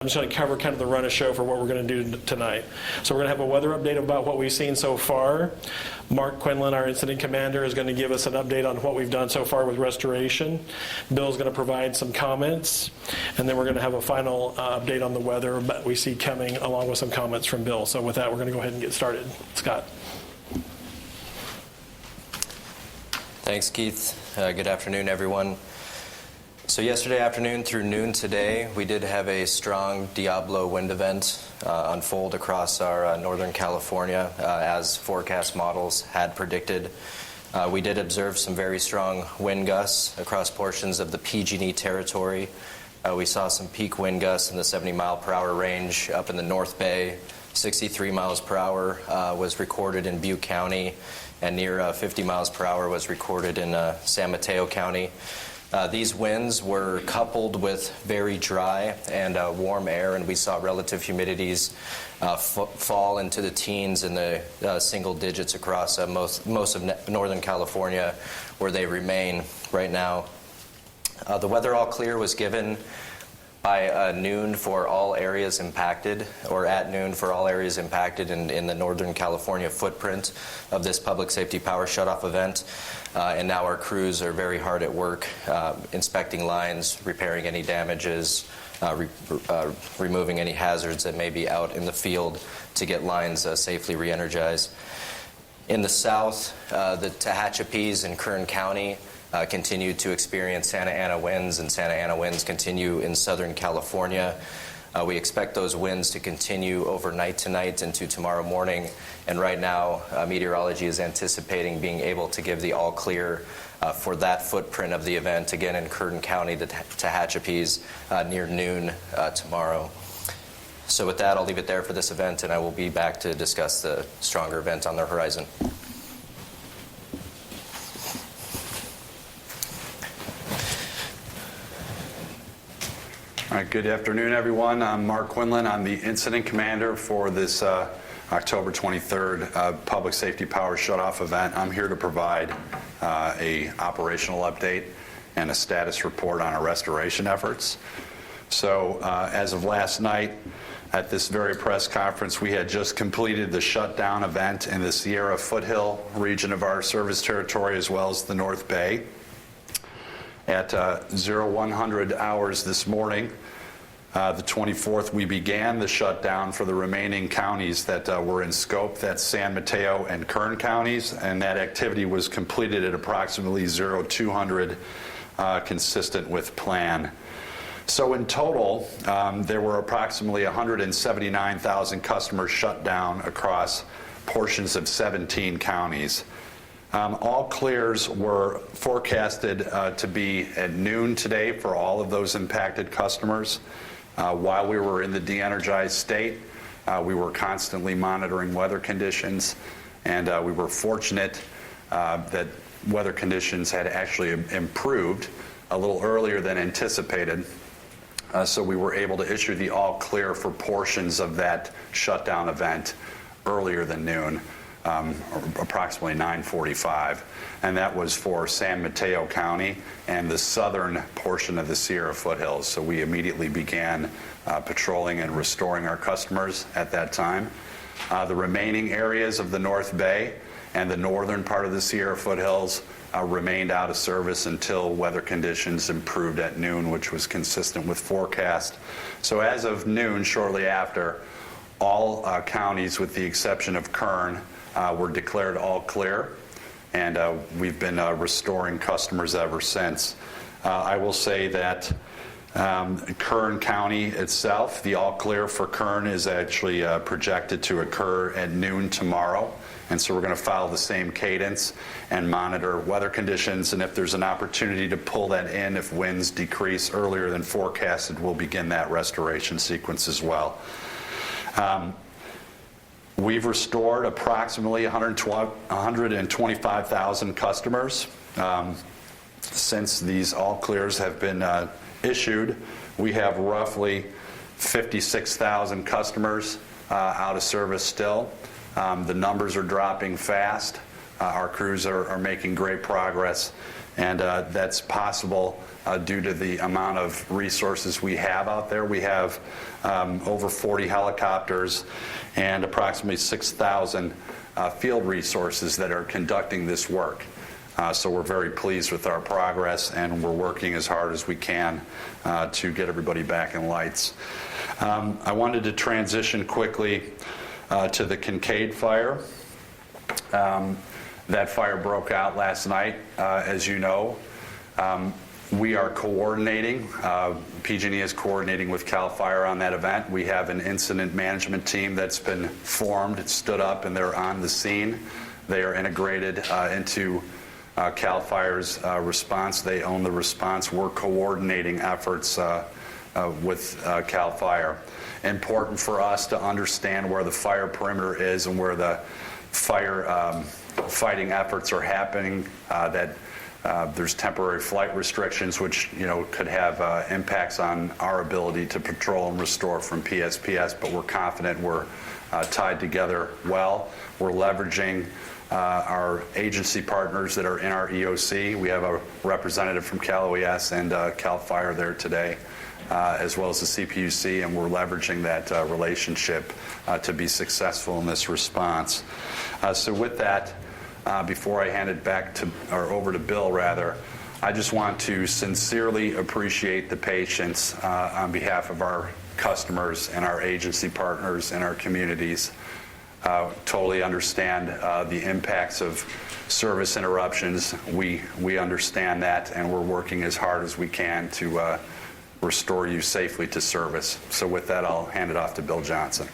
I'm just going to cover kind of the run of show for what we're going to do tonight. So we're going to have a weather update about what we've seen so far. Mark Quinlan, our incident commander, is going to give us an update on what we've done so far with restoration. Bill's going to provide some comments, and then we're going to have a final update on the weather that we see coming, along with some comments from Bill. So with that, we're going to go ahead and get started. Scott. Thanks, Keith. Good afternoon, everyone. So yesterday afternoon through noon today, we did have a strong Diablo wind event unfold across our Northern California, as forecast models had predicted. We did observe some very strong wind gusts across portions of the PG&E territory. We saw some peak wind gusts in the 70-mile-per-hour range up in the North Bay. 63 miles per hour was recorded in Butte County, and near 50 miles per hour was recorded in San Mateo County. These winds were coupled with very dry and warm air, and we saw relative humidities fall into the teens and the single digits across most of Northern California, where they remain right now. The weather all clear was given by noon for all areas impacted, or at noon for all areas impacted in the Northern California footprint of this public safety power shutoff event. And now our crews are very hard at work inspecting lines, repairing any damages, removing any hazards that may be out in the field to get lines safely re-energized. In the south, the Tehachapi's in Kern County continue to experience Santa Ana winds, and Santa Ana winds continue in Southern California. We expect those winds to continue overnight tonight into tomorrow morning, and right now meteorology is anticipating being able to give the all clear for that footprint of the event, again in Kern County, the Tehachapi's, near noon tomorrow. So with that, I'll leave it there for this event, and I will be back to discuss the stronger event on the horizon. All right, good afternoon, everyone. I'm Mark Quinlan. I'm the incident commander for this October 23rd Public Safety Power Shutoff event. I'm here to provide a operational update and a status report on our restoration efforts. So as of last night, at this very press conference, we had just completed the shutdown event in the Sierra Foothill region of our service territory, as well as the North Bay. At 0100 hours this morning, the 24th, we began the shutdown for the remaining counties that were in scope. That's San Mateo and Kern counties, and that activity was completed at approximately 0200, consistent with plan. So in total, there were approximately 179,000 customers shut down across portions of 17 counties. All clears were forecasted to be at noon today for all of those impacted customers. While we were in the de-energized state, we were constantly monitoring weather conditions, and we were fortunate that weather conditions had actually improved a little earlier than anticipated. So we were able to issue the all clear for portions of that shutdown event earlier than noon. Approximately 9:45, and that was for San Mateo County and the southern portion of the Sierra Foothills. So we immediately began patrolling and restoring our customers at that time. The remaining areas of the North Bay and the northern part of the Sierra Foothills remained out of service until weather conditions improved at noon, which was consistent with forecast. So as of noon, shortly after, all counties with the exception of Kern were declared all clear, and we've been restoring customers ever since. I will say that Kern County itself, the all clear for Kern is actually projected to occur at noon tomorrow, and so we're going to follow the same cadence and monitor weather conditions, and if there's an opportunity to pull that in, if winds decrease earlier than forecasted, we'll begin that restoration sequence as well. We've restored approximately 125,000 customers. Since these all clears have been issued, we have roughly 56,000 customers out of service still. The numbers are dropping fast. Our crews are making great progress, And that's possible due to the amount of resources we have out there. We have over 40 helicopters and approximately 6,000 field resources that are conducting this work. So we're very pleased with our progress, and we're working as hard as we can to get everybody back in lights. I wanted to transition quickly to the Kincade Fire. That fire broke out last night, as you know. We are coordinating. PG&E is coordinating with CAL FIRE on that event. We have an incident management team that's been formed, stood up, and they're on the scene. They are integrated into CAL FIRE's response. They own the response. We're coordinating efforts with CAL FIRE. Important for us to understand where the fire perimeter is and where the fire fighting efforts are happening, that there's temporary flight restrictions, which could have impacts on our ability to patrol and restore from PSPS, but we're confident we're tied together well. We're leveraging our agency partners that are in our EOC. We have a representative from Cal OES and CAL FIRE there today, as well as the CPUC, and we're leveraging that relationship to be successful in this response. So with that, before I hand it back to, or over to Bill rather, I just want to sincerely appreciate the patience on behalf of our customers and our agency partners and our communities. Totally understand the impacts of service interruptions. We understand that, and we're working as hard as we can to restore you safely to service. So with that, I'll hand it off to Bill Johnson.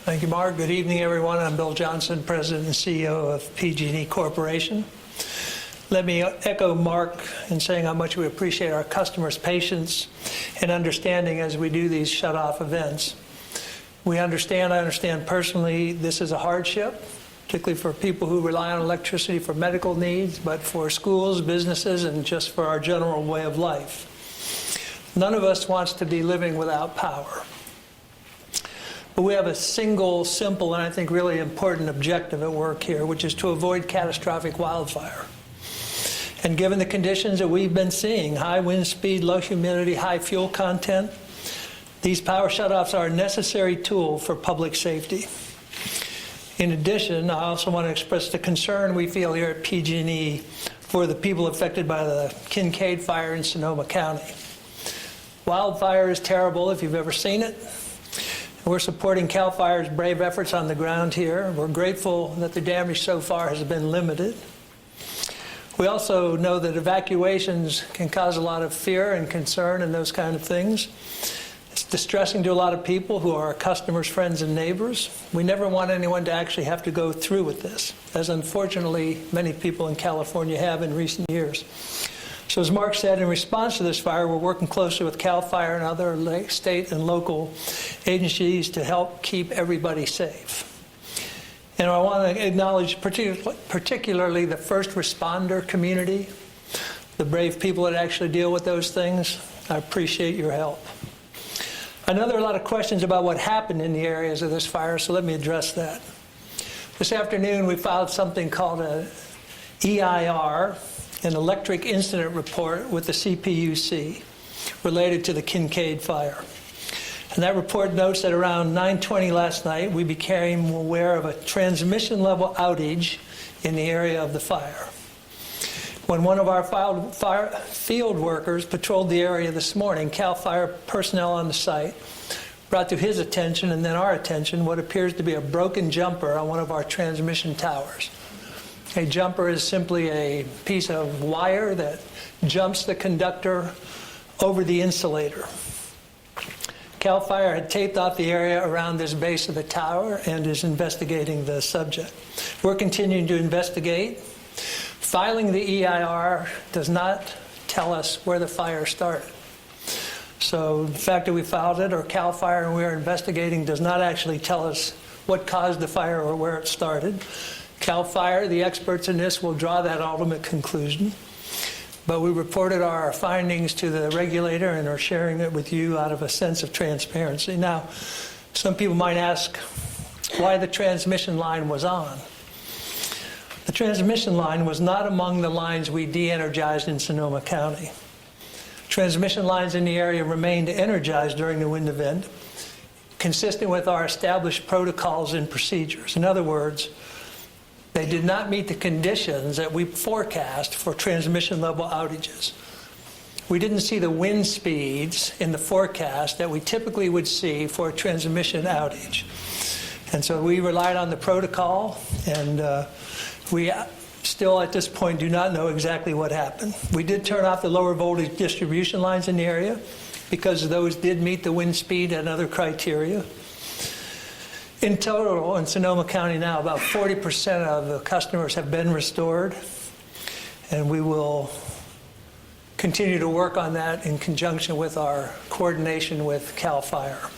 Thank you, Mark. Good evening, everyone. I'm Bill Johnson, President and CEO of PG&E Corporation. Let me echo Mark in saying how much we appreciate our customers' patience and understanding as we do these shut-off events. I understand personally this is a hardship, particularly for people who rely on electricity for medical needs, but for schools, businesses, and just for our general way of life. None of us wants to be living without power. But we have a single, simple, and I think really important objective at work here, which is to avoid catastrophic wildfire. And given the conditions that we've been seeing, high wind speed, low humidity, high fuel content, these power shutoffs are a necessary tool for public safety. In addition, I also want to express the concern we feel here at PG&E for the people affected by the Kincade Fire in Sonoma County. Wildfire is terrible if you've ever seen it. We're supporting CAL FIRE's brave efforts on the ground here. We're grateful that the damage so far has been limited. We also know that evacuations can cause a lot of fear and concern and those kind of things. It's distressing to a lot of people who are our customers, friends, and neighbors. We never want anyone to actually have to go through with this, as unfortunately many people in California have in recent years. So as Mark said, in response to this fire, we're working closely with CAL FIRE and other state and local agencies to help keep everybody safe. And I want to acknowledge particularly the first responder community, the brave people that actually deal with those things. I appreciate your help. I know there are a lot of questions about what happened in the areas of this fire, so let me address that. This afternoon, we filed something called an EIR, an Electric Incident Report, with the CPUC related to the Kincade Fire. And that report notes that around 9:20 last night, we became aware of a transmission level outage in the area of the fire. When one of our field workers patrolled the area this morning, CAL FIRE personnel on the site brought to his attention and then our attention what appears to be a broken jumper on one of our transmission towers. A jumper is simply a piece of wire that jumps the conductor over the insulator. CAL FIRE had taped off the area around this base of the tower and is investigating the subject. We're continuing to investigate. Filing the EIR does not tell us where the fire started. So the fact that we filed it, or CAL FIRE and we are investigating, does not actually tell us what caused the fire or where it started. CAL FIRE, the experts in this, will draw that ultimate conclusion. But we reported our findings to the regulator and are sharing it with you out of a sense of transparency. Now, some people might ask why the transmission line was on. The transmission line was not among the lines we de-energized in Sonoma County. Transmission lines in the area remained energized during the wind event, consistent with our established protocols and procedures. In other words, they did not meet the conditions that we forecast for transmission level outages. We didn't see the wind speeds in the forecast that we typically would see for a transmission outage. And so we relied on the protocol, and we still at this point do not know exactly what happened. We did turn off the lower voltage distribution lines in the area because those did meet the wind speed and other criteria. In total, in Sonoma County now, about 40% of the customers have been restored, and we will continue to work on that in conjunction with our coordination with CAL FIRE.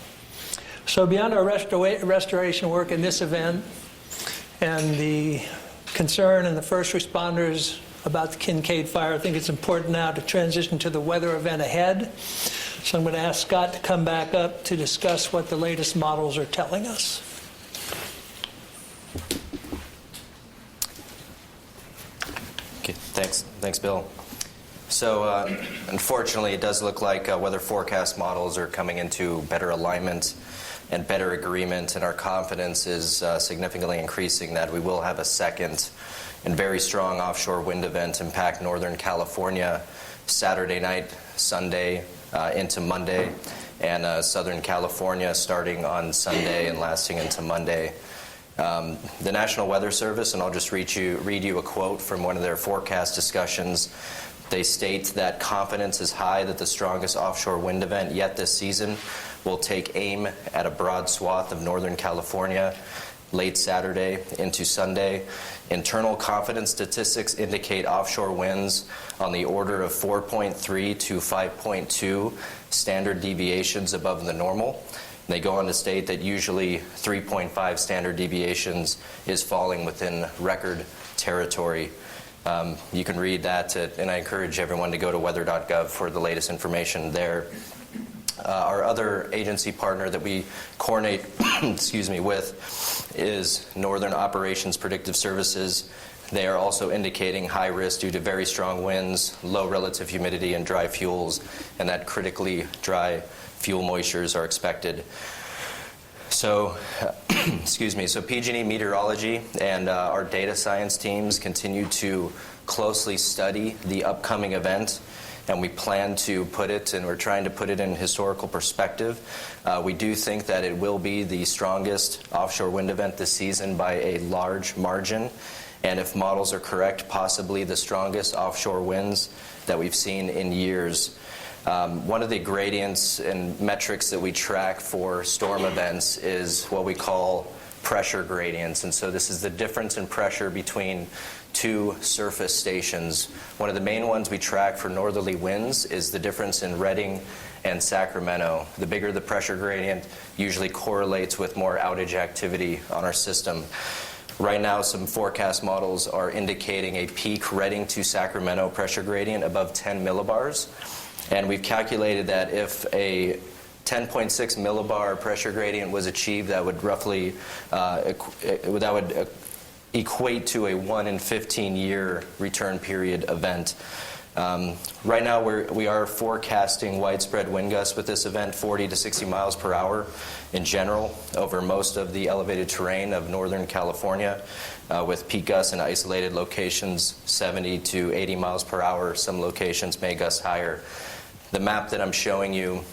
So beyond our restoration work in this event and the concern and the first responders about the Kincade Fire, I think it's important now to transition to the weather event ahead. So I'm going to ask Scott to come back up to discuss what the latest models are telling us. Okay, thanks, Bill. So unfortunately, it does look like weather forecast models are coming into better alignment and better agreement, and our confidence is significantly increasing that we will have a second and very strong offshore wind event impact Northern California Saturday night, Sunday into Monday, and Southern California starting on Sunday and lasting into Monday. The National Weather Service, and I'll just read you a quote from one of their forecast discussions. They state that confidence is high that the strongest offshore wind event yet this season will take aim at a broad swath of Northern California late Saturday into Sunday. Internal confidence statistics indicate offshore winds on the order of 4.3 to 5.2 standard deviations above the normal. They go on to state that usually 3.5 standard deviations is falling within record territory. You can read that, and I encourage everyone to go to weather.gov for the latest information there. Our other agency partner that we coordinate with is Northern Operations Predictive Services. They are also indicating high risk due to very strong winds, low relative humidity, and dry fuels, and that critically dry fuel moistures are expected. So, so PG&E Meteorology and our data science teams continue to closely study the upcoming event, and we plan to put it, and we're trying to put it in historical perspective. We do think that it will be the strongest offshore wind event this season by a large margin, and if models are correct, possibly the strongest offshore winds that we've seen in years. One of the gradients and metrics that we track for storm events is what we call pressure gradients. And so this is the difference in pressure between two surface stations. One of the main ones we track for northerly winds is the difference in Redding and Sacramento. The bigger the pressure gradient usually correlates with more outage activity on our system. Right now, some forecast models are indicating a peak Redding to Sacramento pressure gradient above 10 millibars. And we've calculated that if a 10.6 millibar pressure gradient was achieved, that would roughly equate to a 1 in 15 year return period event. Right now, we are forecasting widespread wind gusts with this event, 40 to 60 miles per hour in general over most of the elevated terrain of Northern California, with peak gusts in isolated locations 70 to 80 miles per hour. Some locations may gust higher. The map that I'm showing you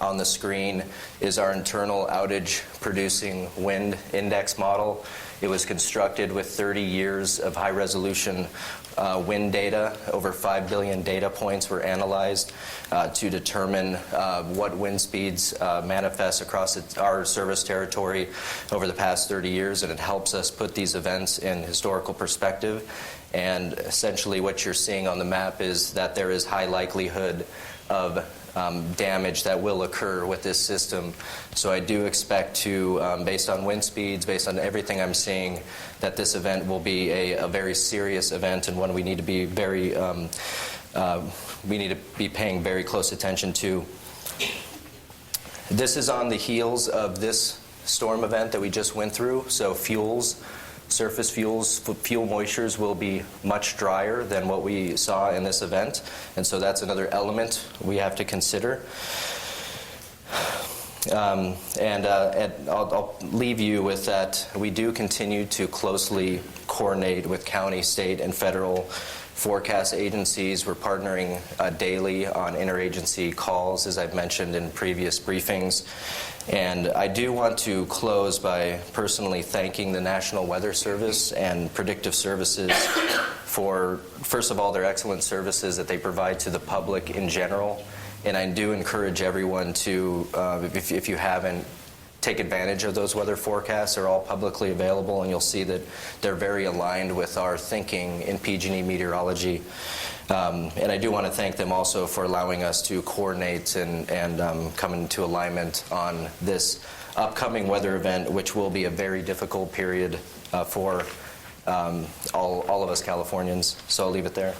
on the screen is our internal outage producing wind index model. It was constructed with 30 years of high resolution wind data. Over 5 billion data points were analyzed to determine what wind speeds manifest across our service territory over the past 30 years, and it helps us put these events in historical perspective. And essentially what you're seeing on the map is that there is high likelihood of damage that will occur with this system. So I do expect to, based on wind speeds, based on everything I'm seeing, that this event will be a very serious event, and one we need to be paying very close attention to. This is on the heels of this storm event that we just went through. So fuels surface fuels, fuel moistures will be much drier than what we saw in this event, and so that's another element we have to consider. And I'll leave you with that. We do continue to closely coordinate with county, state, and federal forecast agencies. We're partnering daily on interagency calls, as I've mentioned in previous briefings. And I do want to close by personally thanking the National Weather Service and Predictive Services for, first of all, their excellent services that they provide to the public in general. And I do encourage everyone to, if you haven't, take advantage of those weather forecasts. They're all publicly available, and you'll see that they're very aligned with our thinking in PG&E meteorology. And I do want to thank them also for allowing us to coordinate and come into alignment on this upcoming weather event, which will be a very difficult period for all of us Californians. So I'll leave it there.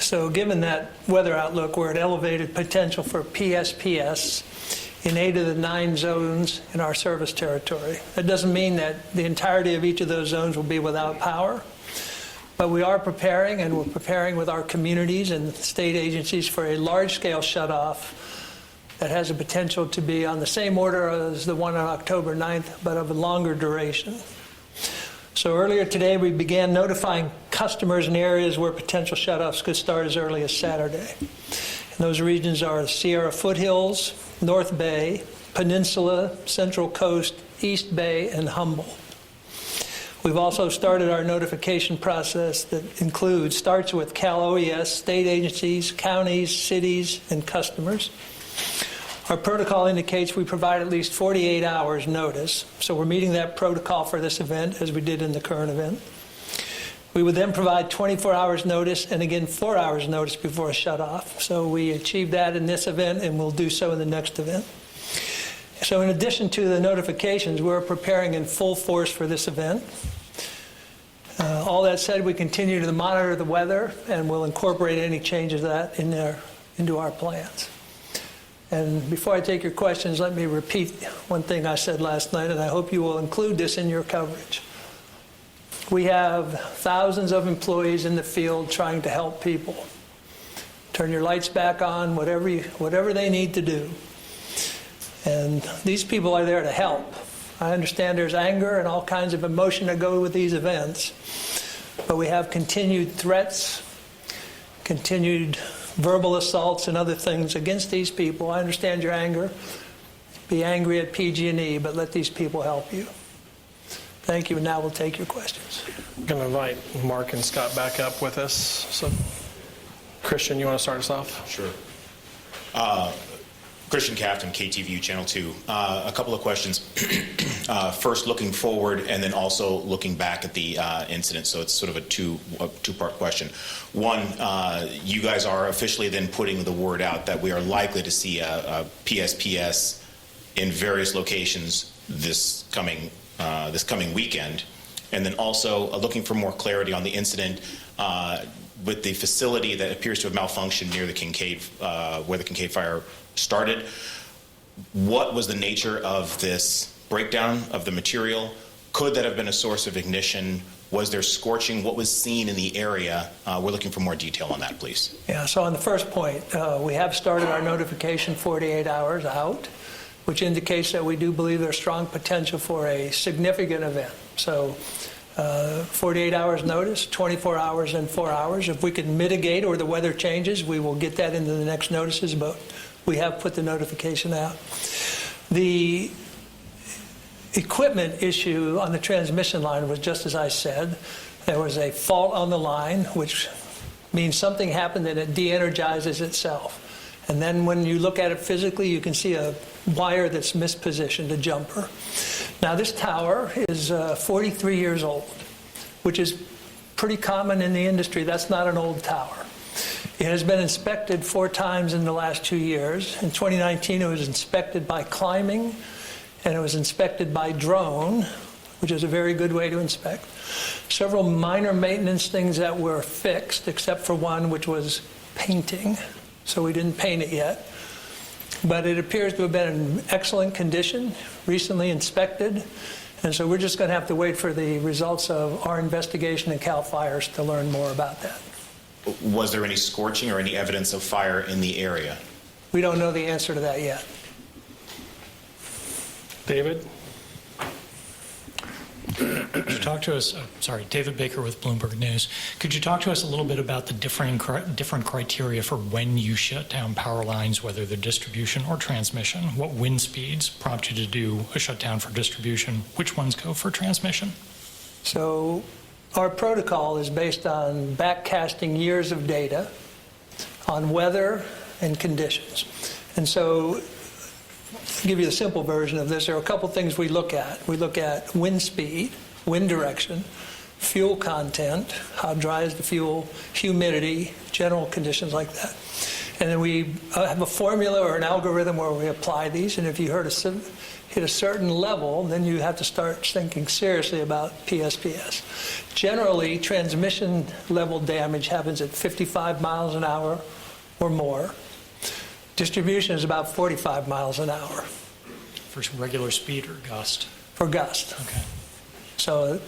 So given that weather outlook, we're at elevated potential for PSPS in 8 of the 9 zones in our service territory. That doesn't mean that the entirety of each of those zones will be without power, but we are preparing, and we're preparing with our communities and state agencies for a large-scale shutoff that has a potential to be on the same order as the one on October 9th, but of a longer duration. So earlier today, we began notifying customers in areas where potential shutoffs could start as early as Saturday. And those regions are the Sierra Foothills, North Bay, Peninsula, Central Coast, East Bay, and Humboldt. We've also started our notification process that starts with Cal OES, state agencies, counties, cities, and customers. Our protocol indicates we provide at least 48 hours notice, so we're meeting that protocol for this event as we did in the current event. We would then provide 24 hours notice and again 4 hours notice before a shutoff. So we achieved that in this event, and we'll do so in the next event. So in addition to the notifications, we're preparing in full force for this event. All that said, we continue to monitor the weather, and we'll incorporate any changes of that into our plans. And before I take your questions, let me repeat one thing I said last night, and I hope you will include this in your coverage. We have thousands of employees in the field trying to help people. Turn your lights back on, whatever they need to do. And these people are there to help. I understand there's anger and all kinds of emotion that go with these events, but we have continued threats, continued verbal assaults and other things against these people. I understand your anger. Be angry at PG&E, but let these people help you. Thank you, and now we'll take your questions. I'm going to invite Mark and Scott back up with us. So, Christian, you want to start us off? Sure. Christian Captain, KTVU Channel 2. A couple of questions. First, looking forward, and then also looking back at the incident. So it's sort of a two-part question. One, you guys are officially then putting the word out that we are likely to see a PSPS in various locations this coming weekend. And then also looking for more clarity on the incident with the facility that appears to have malfunctioned near the Kincade, where the Kincade Fire started. What was the nature of this breakdown of the material? Could that have been a source of ignition? Was there scorching? What was seen in the area? We're looking for more detail on that, please. Yeah, so on the first point, we have started our notification 48 hours out, which indicates that we do believe there's strong potential for a significant event. So 48 hours notice, 24 hours, and 4 hours. If we can mitigate or the weather changes, we will get that into the next notices, but we have put the notification out. The equipment issue on the transmission line was just as I said. There was a fault on the line, which means something happened and it de-energizes itself. And then when you look at it physically, you can see a wire that's mispositioned, a jumper. Now this tower is 43 years old, which is pretty common in the industry. That's not an old tower. It has been inspected 4 times in the last 2 years. In 2019, it was inspected by climbing, and it was inspected by drone, which is a very good way to inspect. Several minor maintenance things that were fixed, except for one, which was painting. so we didn't paint it yet. But it appears to have been in excellent condition, recently inspected, and so we're just going to have to wait for the results of our investigation in CAL FIRES to learn more about that. Was there any scorching or any evidence of fire in the area? We don't know the answer to that yet. David? Could you talk to us, David Baker with Bloomberg News. Could you talk to us a little bit about the different criteria for when you shut down power lines, whether they're distribution or transmission? What wind speeds prompt you to do a shutdown for distribution? Which ones go for transmission? So our protocol is based on backcasting years of data on weather and conditions. And so to give you a simple version of this, there are a couple things we look at. We look at wind speed, wind direction, fuel content, how dry is the fuel, humidity, general conditions like that. And then we have a formula or an algorithm where we apply these, and if you hit a certain level, then you have to start thinking seriously about PSPS. Generally, transmission level damage happens at 55 miles an hour or more. Distribution is about 45 miles an hour. For regular speed or gust? For gust. Okay. So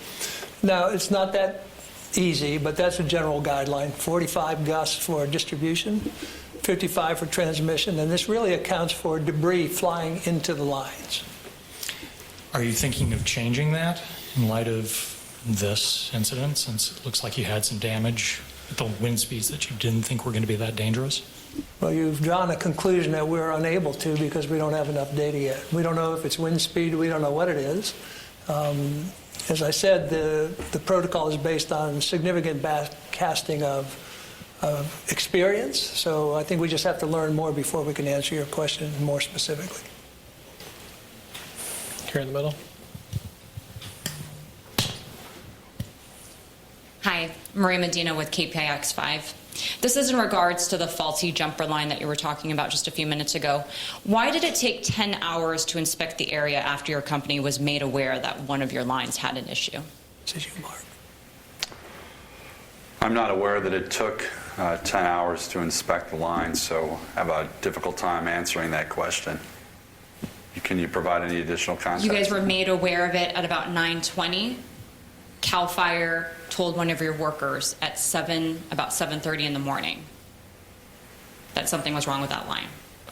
now it's not that easy, but that's a general guideline. 45 gusts for distribution, 55 for transmission, and this really accounts for debris flying into the lines. Are you thinking of changing that in light of this incident, since it looks like you had some damage at the wind speeds that you didn't think were going to be that dangerous? Well, you've drawn a conclusion that we're unable to because we don't have enough data yet. We don't know if it's wind speed, we don't know what it is. As I said, the protocol is based on significant backcasting of experience, so I think we just have to learn more before we can answer your question more specifically. Here in the middle. Hi, Maria Medina with KPIX5. This is in regards to the faulty jumper line that you were talking about just a few minutes ago. Why did it take 10 hours to inspect the area after your company was made aware that one of your lines had an issue? This is you, Mark. I'm not aware that it took 10 hours to inspect the line, so I have a difficult time answering that question. Can you provide any additional context? You guys were made aware of it at about 9:20. CAL FIRE told one of your workers at about 7:30 in the morning that something was wrong with that line.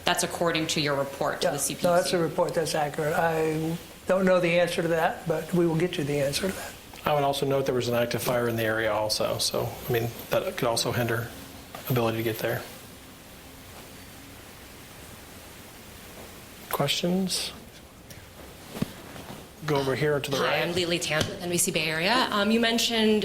That's according to your report to the CPC. No, that's a report that's accurate. I don't know the answer to that, but we will get you the answer to that. I would also note there was an active fire in the area also, so, I mean, that could also hinder ability to get there. Questions? Go over here to the right. Hi, I'm Lily Tan with NBC Bay Area. You mentioned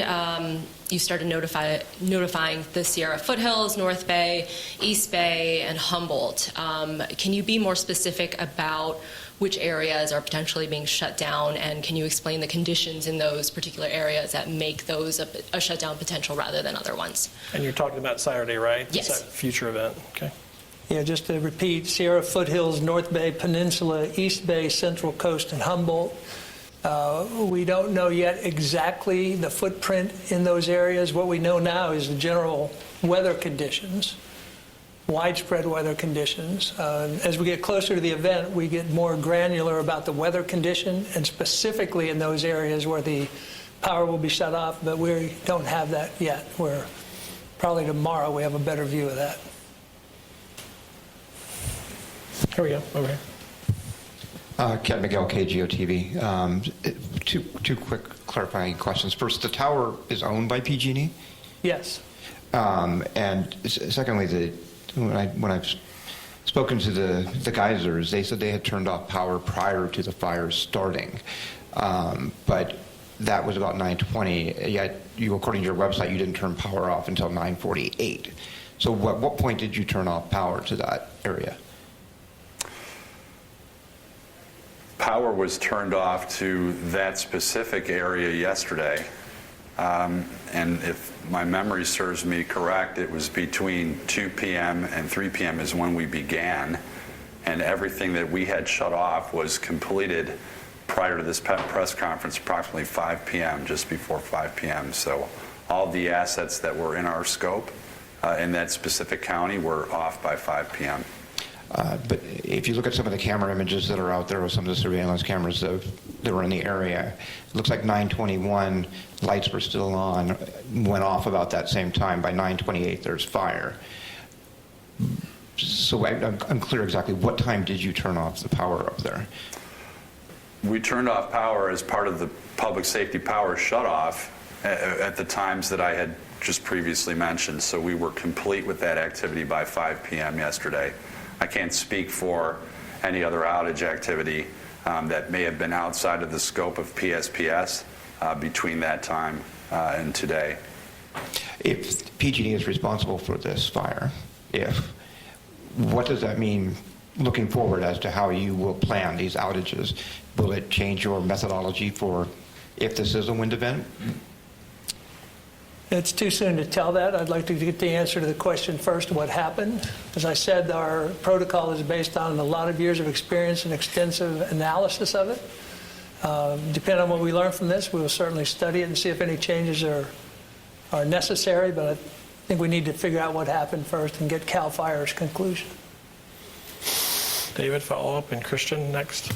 you started notifying the Sierra Foothills, North Bay, East Bay, and Humboldt. Can you be more specific about which areas are potentially being shut down, and can you explain the conditions in those particular areas that make those a shutdown potential rather than other ones? And you're talking about Saturday, right? Yes. It's a future event. Okay. Yeah, just to repeat, Sierra Foothills, North Bay Peninsula, East Bay, Central Coast, and Humboldt. We don't know yet exactly the footprint in those areas. What we know now is the general weather conditions, widespread weather conditions. As we get closer to the event, we get more granular about the weather condition, and specifically in those areas where the power will be shut off, but we don't have that yet. Probably tomorrow we have a better view of that. Here we go. Over here. Ken Miguel, KGO-TV. Two quick clarifying questions. First, the tower is owned by PG&E? Yes. And secondly, when I've spoken to the geysers, they said they had turned off power prior to the fire starting. But that was about 9:20, yet according to your website, you didn't turn power off until 9:48. So at what point did you turn off power to that area? Power was turned off to that specific area yesterday. And if my memory serves me correct, it was between 2 p.m. and 3 p.m. is when we began. And everything that we had shut off was completed prior to this press conference, approximately 5 p.m., just before 5 p.m. So all the assets that were in our scope in that specific county were off by 5 p.m. But if you look at some of the camera images that are out there, or some of the surveillance cameras that were in the area, it looks like 9:21, lights were still on, went off about that same time. By 9:28, there's fire. So I'm unclear exactly what time did you turn off the power up there? We turned off power as part of the public safety power shutoff at the times that I had just previously mentioned. So we were complete with that activity by 5 p.m. yesterday. I can't speak for any other outage activity that may have been outside of the scope of PSPS between that time and today. If PG&E is responsible for this fire, what does that mean looking forward as to how you will plan these outages? Will it change your methodology for if this is a wind event? It's too soon to tell that. I'd like to get the answer to the question first, what happened. As I said, our protocol is based on a lot of years of experience and extensive analysis of it. Depending on what we learn from this, we will certainly study it and see if any changes are necessary, but I think we need to figure out what happened first and get CAL FIRE's conclusion. David, follow up, and Christian next.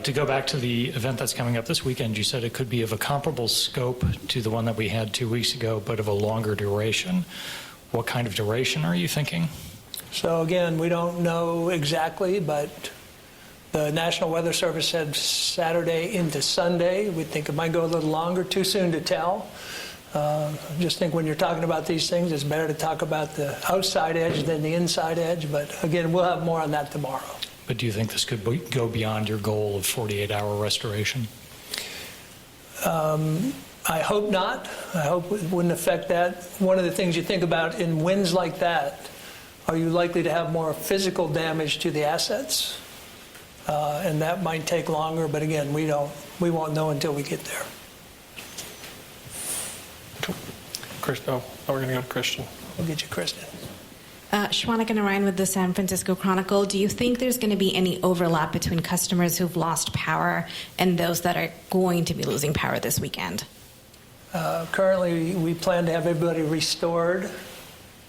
To go back to the event that's coming up this weekend, you said it could be of a comparable scope to the one that we had 2 weeks ago, but of a longer duration. What kind of duration are you thinking? So again, we don't know exactly, but the National Weather Service said Saturday into Sunday. We think it might go a little longer. Too soon to tell. I just think when you're talking about these things, it's better to talk about the outside edge than the inside edge. But again, we'll have more on that tomorrow. But do you think this could go beyond your goal of 48-hour restoration? I hope not. I hope it wouldn't affect that. One of the things you think about in winds like that, are you likely to have more physical damage to the assets? And that might take longer, but again, we won't know until we get there. We're going to go to Christian. We'll get you, Kristen. Shwanika Narayan with the San Francisco Chronicle. Do you think there's going to be any overlap between customers who've lost power and those that are going to be losing power this weekend? Currently, we plan to have everybody restored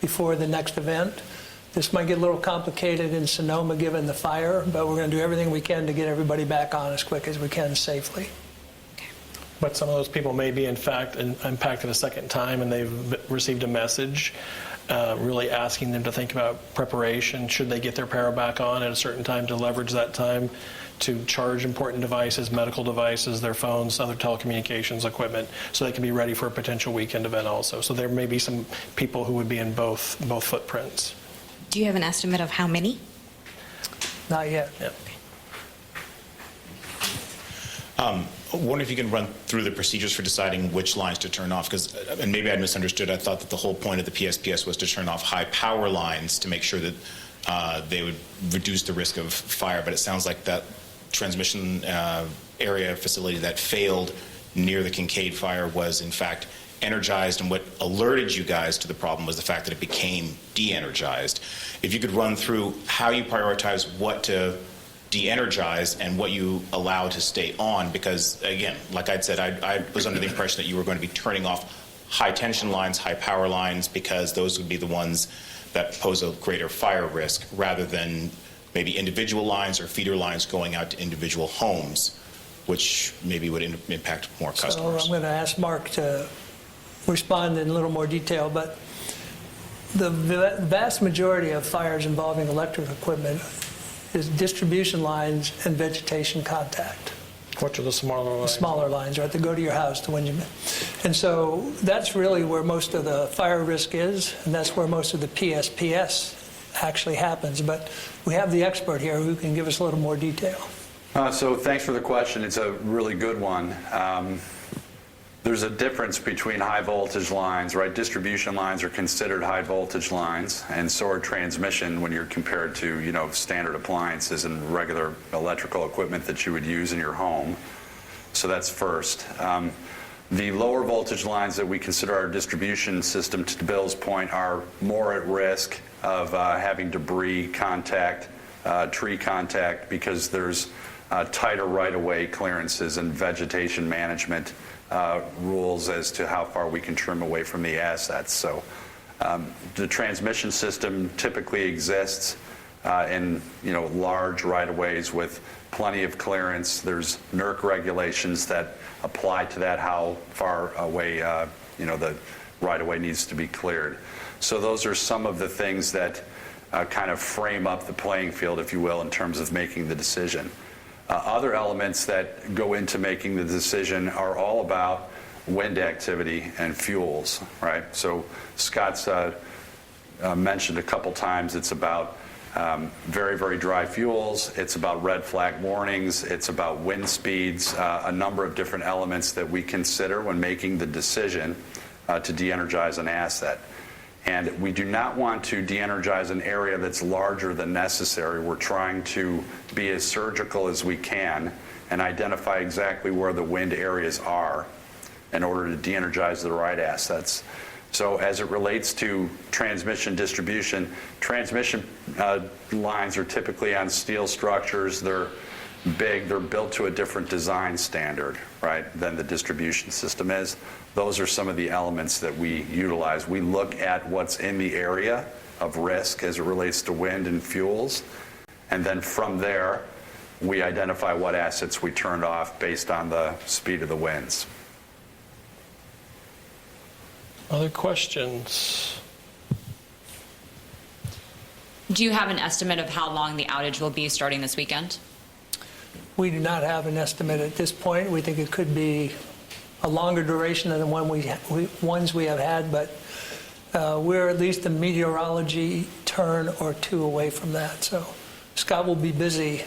before the next event. This might get a little complicated in Sonoma given the fire, but we're going to do everything we can to get everybody back on as quick as we can safely. But some of those people may be, in fact, impacted a second time, and they've received a message really asking them to think about preparation. Should they get their power back on at a certain time, to leverage that time to charge important devices, medical devices, their phones, other telecommunications equipment, so they can be ready for a potential weekend event also. So there may be some people who would be in both footprints. Do you have an estimate of how many? Not yet. Yeah. I wonder if you can run through the procedures for deciding which lines to turn off, because, and maybe I misunderstood, I thought that the whole point of the PSPS was to turn off high power lines to make sure that they would reduce the risk of fire, but it sounds like that transmission area facility that failed near the Kincade fire was in fact energized, and what alerted you guys to the problem was the fact that it became de-energized. If you could run through how you prioritize what to de-energize and what you allow to stay on, because again, like I'd said, I was under the impression that you were going to be turning off high tension lines, high power lines, because those would be the ones that pose a greater fire risk, rather than maybe individual lines or feeder lines going out to individual homes, which maybe would impact more customers. So I'm going to ask Mark to respond in a little more detail, but the vast majority of fires involving electric equipment is distribution lines and vegetation contact. Which are the smaller lines? The smaller lines, right, that go to your house. And so that's really where most of the fire risk is, and that's where most of the PSPS actually happens. But we have the expert here who can give us a little more detail. So thanks for the question. It's a really good one. There's a difference between high voltage lines, right? Distribution lines are considered high voltage lines, and so are transmission when you're compared to, standard appliances and regular electrical equipment that you would use in your home. So that's first. The lower voltage lines that we consider our distribution system, to Bill's point, are more at risk of having debris contact, tree contact, because there's tighter right-of-way clearances and vegetation management rules as to how far we can trim away from the assets. So The transmission system typically exists in large right-of-ways with plenty of clearance. There's NERC regulations that apply to that, how far away the right-of-way needs to be cleared. So those are some of the things that kind of frame up the playing field, if you will, in terms of making the decision. Other elements that go into making the decision are all about wind activity and fuels, right? So Scott's mentioned a couple times it's about very, very dry fuels, it's about red flag warnings, it's about wind speeds, a number of different elements that we consider when making the decision to de-energize an asset. And we do not want to de-energize an area that's larger than necessary. We're trying to be as surgical as we can and identify exactly where the wind areas are in order to de-energize the right assets. So as it relates to transmission distribution, transmission lines are typically on steel structures. They're big. They're built to a different design standard, right, than the distribution system is. Those are some of the elements that we utilize. We look at what's in the area of risk as it relates to wind and fuels, and then from there, we identify what assets we turned off based on the speed of the winds. Other questions? Do you have an estimate of how long the outage will be starting this weekend? We do not have an estimate at this point. We think it could be a longer duration than the ones we have had, but we're at least a meteorology turn or two away from that. So Scott will be busy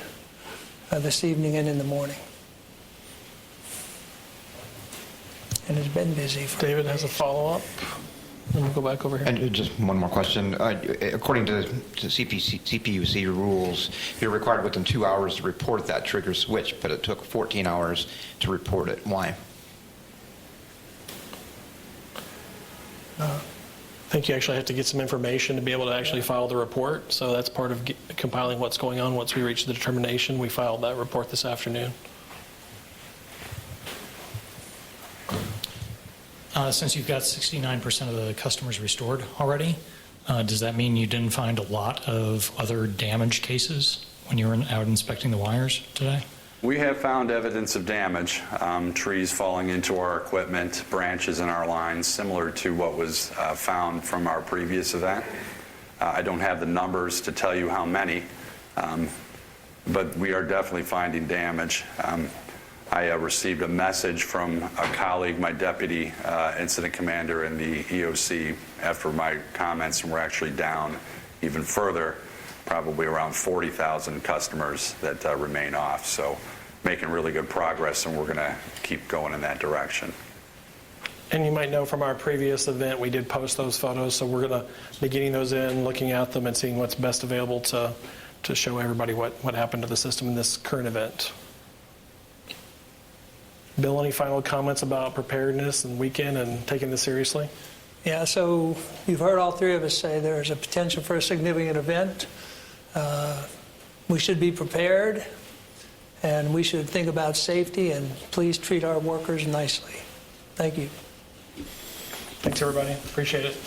this evening and in the morning. And has been busy. David has a follow-up. Then we'll go back over here. And just one more question. According to CPUC rules, you're required within 2 hours to report that trigger switch, but it took 14 hours to report it. Why? I think you actually have to get some information to be able to actually file the report. So that's part of compiling what's going on. Once we reach the determination, we filed that report this afternoon. Since you've got 69% of the customers restored already, does that mean you didn't find a lot of other damage cases when you were out inspecting the wires today? We have found evidence of damage, trees falling into our equipment, branches in our lines, similar to what was found from our previous event. I don't have the numbers to tell you how many, but we are definitely finding damage. I received a message from a colleague, my deputy incident commander in the EOC, after my comments, and we're actually down even further, probably around 40,000 customers that remain off. So making really good progress, and we're going to keep going in that direction. And you might know from our previous event, we did post those photos, so we're going to be getting those in, looking at them, and seeing what's best available to show everybody what happened to the system in this current event. Bill, any final comments about preparedness and weekend and taking this seriously? Yeah, so you've heard all three of us say there's a potential for a significant event. We should be prepared, and we should think about safety, and please treat our workers nicely. Thank you. Thanks, everybody. Appreciate it.